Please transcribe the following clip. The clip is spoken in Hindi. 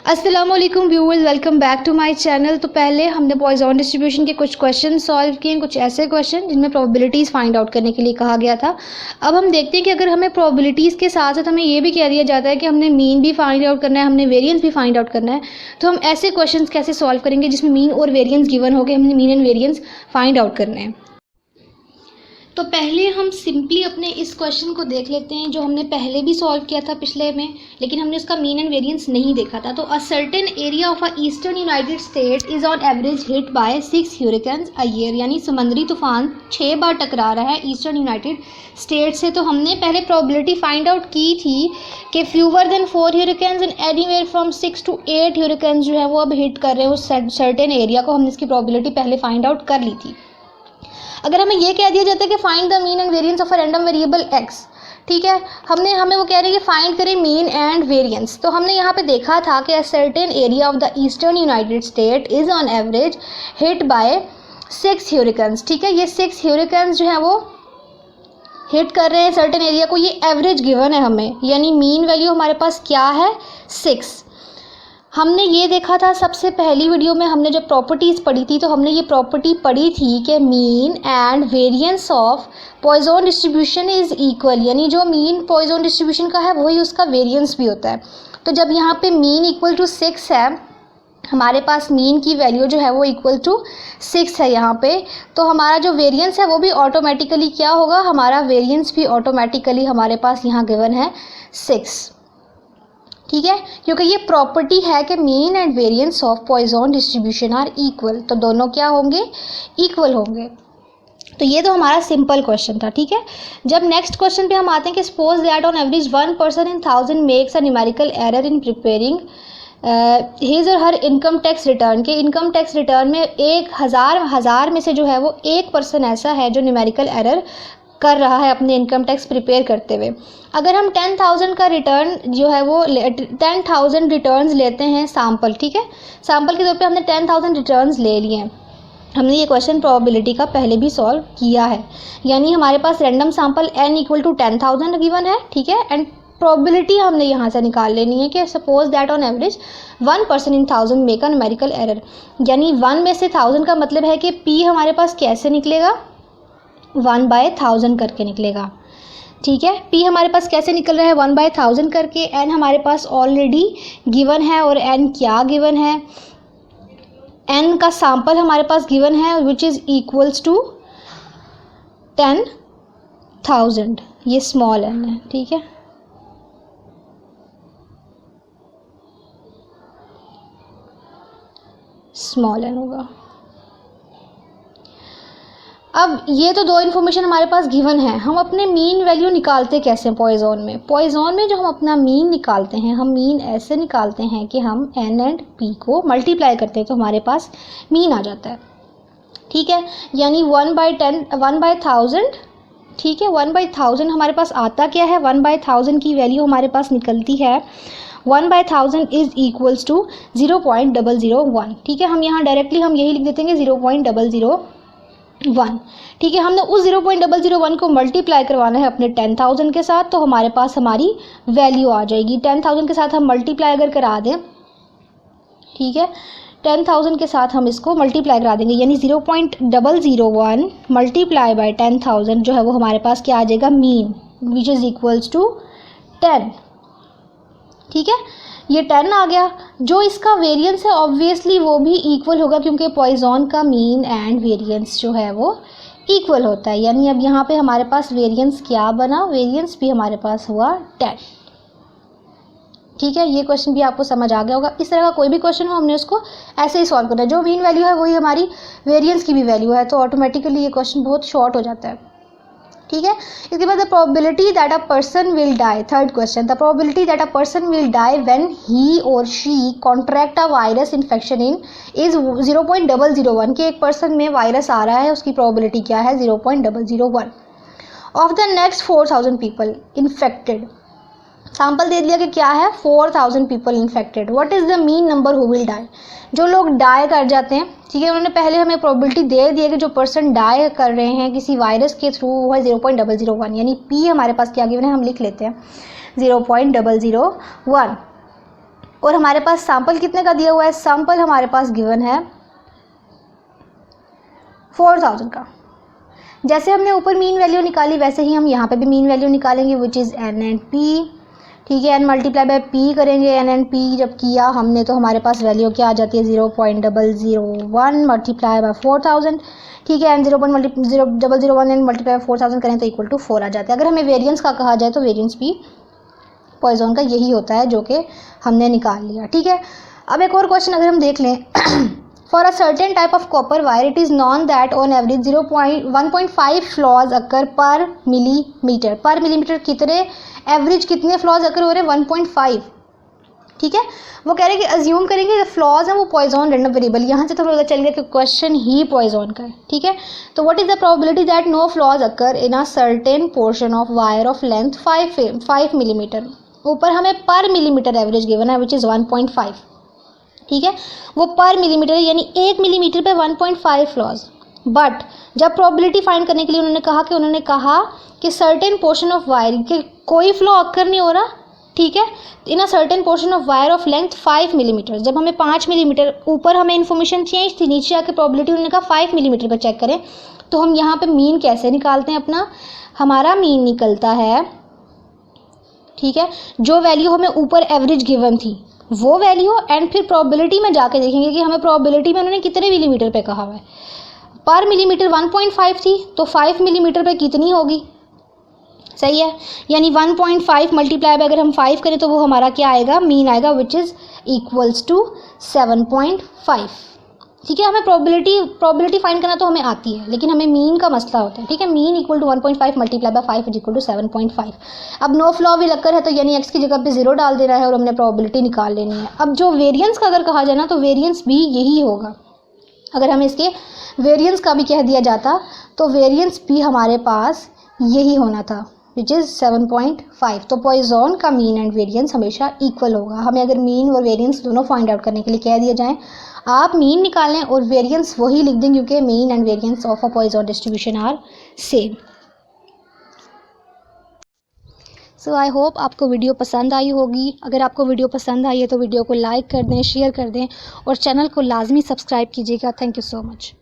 अस्सलामुअलैकुम viewers, welcome back to my channel. तो पहले हमने पॉइजन डिस्ट्रीब्यूशन के कुछ क्वेश्चन सॉल्व किए, कुछ ऐसे क्वेश्चन जिनमें प्रोबेबिलिटीज़ फाइंड आउट करने के लिए कहा गया था। अब हम देखते हैं कि अगर हमें प्रोबेबिलिटीज़ के साथ साथ हमें ये भी कह दिया जाता है कि हमने मीन भी फाइंड आउट करना है, हमने वेरिएंस भी फाइंड आउट करना है, तो हम ऐसे क्वेश्चन कैसे सॉल्व करेंगे जिसमें मीन और वेरिएंस गिवन हो गए, हमने mean and variance find out करने हैं। तो पहले हम सिंपली अपने इस क्वेश्चन को देख लेते हैं जो हमने पहले भी सॉल्व किया था पिछले में, लेकिन हमने उसका मीन एंड वेरिएंस नहीं देखा था। तो a certain area of a eastern United state is on average hit by 6 hurricanes a year, यानी समुद्री तूफान 6 बार टकरा रहा है ईस्टर्न यूनाइटेड स्टेट से। तो हमने पहले प्रोबेबिलिटी फाइंड आउट की थी कि fewer than 4 hurricanes and anywhere from 6 to 8 hurricanes जो है वो अब हिट कर रहे हैं उस सर्टेन एरिया को। हमने इसकी प्रोबेबिलिटी पहले फाइंड आउट कर ली थी। अगर हमें ये कह दिया जाता है कि find the mean and variance of a random variable x, ठीक है, हमें वो कह रहे हैं कि फाइंड करें मीन एंड वेरिएंस। तो हमने यहाँ पे देखा था कि अ certain area of the eastern United state is on average hit by 6 ह्यूरिकेन्स, ठीक है। ये 6 ह्यूरिकेन्स जो है वो हिट कर रहे हैं सर्टेन एरिया को, ये एवरेज गिवन है हमें, यानी मीन वैल्यू हमारे पास क्या है 6। हमने ये देखा था सबसे पहली वीडियो में, हमने जब प्रॉपर्टीज़ पढ़ी थी तो हमने ये प्रॉपर्टी पढ़ी थी कि mean and variance of Poisson distribution is equal, यानी जो मीन पॉइजन डिस्ट्रीब्यूशन का है वही उसका वेरिएंस भी होता है। तो जब यहाँ पे मीन इक्वल टू 6 है, हमारे पास मीन की वैल्यू जो है वो इक्वल टू 6 है यहाँ पे, तो हमारा जो वेरिएंस है वो भी ऑटोमेटिकली क्या होगा, हमारा वेरिएंस भी ऑटोमेटिकली हमारे पास यहाँ गिवन है 6, ठीक है, क्योंकि ये प्रॉपर्टी है कि mean and variance of Poisson distribution are equal, तो दोनों क्या होंगे, इक्वल होंगे। तो ये तो हमारा सिंपल क्वेश्चन था, ठीक है। जब नेक्स्ट क्वेश्चन पे हम आते हैं कि suppose that on average 1 person in 1000 makes a numerical error in preparing his और हर इनकम टैक्स रिटर्न, के इनकम टैक्स रिटर्न में 1000 में से जो है वो 1% ऐसा है जो न्यूमेरिकल एरर कर रहा है अपने इनकम टैक्स प्रिपेयर करते हुए। अगर हम 10,000 का रिटर्न जो है वो 10,000 रिटर्न्स लेते हैं सैम्पल, ठीक है, सैम्पल के तौर पे हमने 10,000 रिटर्न्स ले लिए हैं। हमने ये क्वेश्चन प्रोबेबिलिटी का पहले भी सॉल्व किया है, यानी हमारे पास random sample n equal to 10,000 given है, ठीक है, एंड प्रोबेबिलिटी हमने यहाँ से निकाल लेनी है कि suppose that on average 1 person in 1000 make a numerical error, यानी 1 में से 1000 का मतलब है कि p हमारे पास कैसे निकलेगा, 1/1000 करके निकलेगा, ठीक है। p हमारे पास कैसे निकल रहा है, 1/1000 करके। n हमारे पास ऑलरेडी गिवन है, और n क्या गिवन है, n का सैंपल हमारे पास गिवन है विच इज़ इक्वल्स टू 10,000, ये स्मॉल n है, ठीक है। स्मॉल n होगा। अब ये तो दो इन्फॉर्मेशन हमारे पास गिवन है, हम अपने मीन वैल्यू निकालते कैसे हैं पॉइजन में। पॉइजन में जो हम अपना मीन निकालते हैं, हम मीन ऐसे निकालते हैं कि हम n एंड p को मल्टीप्लाई करते हैं तो हमारे पास मीन आ जाता है, ठीक है, यानी 1/1000, ठीक है, 1/1000 हमारे पास आता क्या है, 1/1000 की वैल्यू हमारे पास निकलती है 1/1000 इज इक्वल्स टू 0.001, ठीक है। हम यहाँ डायरेक्टली हम यही लिख देते हैं 0.001, ठीक है। हमने उस 0.001 को मल्टीप्लाई करवाना है अपने 10,000 के साथ, तो हमारे पास हमारी वैल्यू आ जाएगी। 10,000 के साथ हम मल्टीप्लाई अगर करा दें, ठीक है, 10,000 के साथ हम इसको मल्टीप्लाई करा देंगे, यानी 0.001 मल्टीप्लाई बाय 10,000 जो है वो हमारे पास क्या आ जाएगा, mean, which is equals to 10, ठीक है। ये 10 आ गया। जो इसका वेरिएंस है ऑब्वियसली वो भी इक्वल होगा, क्योंकि पॉइजन का मीन एंड वेरिएंस जो है वो इक्वल होता है, यानी अब यहाँ पे हमारे पास वेरिएंस क्या बना, वेरिएंस भी हमारे पास हुआ 10, ठीक है। ये क्वेश्चन भी आपको समझ आ गया होगा। इस तरह का कोई भी क्वेश्चन हो हमने उसको ऐसे ही सॉल्व करना है, जो मीन वैल्यू है वही हमारी वेरिएंस की भी वैल्यू है, तो ऑटोमेटिकली ये क्वेश्चन बहुत शॉर्ट हो जाता है, ठीक है। इसके बाद the probability that a person will die, third question, the probability that a person will die when he और she contract a virus infection in is 0.001, कि एक पर्सन में वायरस आ रहा है, उसकी प्रोबेबिलिटी क्या है 0.001। Of the next 4000 people infected, sample दे दिया कि क्या है 4000 people infected, what is the mean number who will die, जो लोग डाई कर जाते हैं, ठीक है, उन्होंने पहले हमें प्रोबेबिलिटी दे दी है कि जो पर्सन डाई कर रहे हैं किसी वायरस के थ्रू वो है 0.001, यानी p हमारे पास क्या गिवन है, हम लिख लेते हैं 0.001, और हमारे पास सैम्पल कितने का दिया हुआ है, सैम्पल हमारे पास गिवन है 4000 का। जैसे हमने ऊपर मीन वैल्यू निकाली वैसे ही हम यहाँ पे भी मीन वैल्यू निकालेंगे which is an and P, ठीक है। एन मल्टीप्लाई बाय पी करेंगे, एन एंड पी जब किया हमने तो हमारे पास वैल्यू क्या आ जाती है 0.001 मल्टीप्लाई बाय 4000, ठीक है। एंड 0.001 एंड मल्टीप्लाई बाय 4000 करें तो इक्वल टू 4 आ जाता है। अगर हमें वेरिएंस का कहा जाए तो वेरिएंस भी पॉइजन का यही होता है जो कि हमने निकाल लिया, ठीक है। अब एक और क्वेश्चन अगर हम देख लें, for a certain type of copper wire it is known that on average 1.5 flaws occur per millimetre. पर मिलीमीटर कितने एवरेज कितने फ्लॉज अकर हो रहे हैं 1.5, ठीक है। वो कह रहे हैं कि अज्यूम करेंगे जो फ्लॉज हैं वो पॉइजन रैंडम वेरिएबल, यहाँ से तो पता चल गया कि क्वेश्चन ही पॉइजन का है, ठीक है। तो what is the probability that no flaws occur in a certain portion of wire of length 5 millimetre. ऊपर हमें पर मिलीमीटर एवरेज गिवन है विच इज़ 1.5, ठीक है। वो पर मिलीमीटर यानी 1 मिलीमीटर पे 1.5 फ्लॉज। बट जब प्रोबेबिलिटी फाइंड करने के लिए उन्होंने कहा कि सर्टेन पोर्शन ऑफ वायर के कोई फ्लो अकर नहीं हो रहा, ठीक है, in a certain portion of wire of length 5 millimetre. जब हमें 5 मिलीमीटर ऊपर हमें इन्फॉर्मेशन चेंज थी, नीचे आके प्रोबेबिलिटी उन्होंने कहा 5 मिलीमीटर पर चेक करें, तो हम यहाँ पे मीन कैसे निकालते हैं अपना, हमारा मीन निकलता है, ठीक है, जो वैल्यू हमें ऊपर एवरेज गिवन थी वो वैल्यू एंड फिर प्रोबेबिलिटी में जाके देखेंगे कि हमें प्रोबेबिलिटी में उन्होंने कितने मिलीमीटर पे कहा हुआ है। पर मिलीमीटर 1.5 थी तो 5 मिलीमीटर पे कितनी होगी, सही है, यानी 1.5 मल्टीप्लाई बाय अगर हम 5 करें तो वो हमारा क्या आएगा, मीन आएगा विच इज़ इक्वल्स टू 7.5, ठीक है। हमें प्रोबेबिलिटी फाइंड करना तो हमें आती है लेकिन हमें मीन का मसला होता है, ठीक है। Mean equal to 1.5 multiply by 5 is equal to 7.5। अब नो फ्लॉ भी लक्कर है तो यानी एक्स की जगह पे 0 डाल देना है और हमने प्रोबेबिलिटी निकाल लेनी है। अब जो वेरिएंस का अगर कहा जाए ना तो वेरिएंस भी यही होगा। अगर हमें इसके वेरिएंस का भी कह दिया जाता तो वेरिएंस भी हमारे पास यही होना था विच इज़ 7.5। तो पॉइजन का मीन एंड वेरिएंस हमेशा इक्वल होगा। हमें अगर मीन और वेरिएंस दोनों फाइंड आउट करने के लिए कह दिया जाए, आप मीन निकालें और वेरिएंस वही लिख दें क्योंकि mean and variance of a Poisson distribution are same. So I hope आपको वीडियो पसंद आई होगी। अगर आपको वीडियो पसंद आई है तो वीडियो को लाइक कर दें, शेयर कर दें और चैनल को लाजमी सब्सक्राइब कीजिएगा। Thank you so much.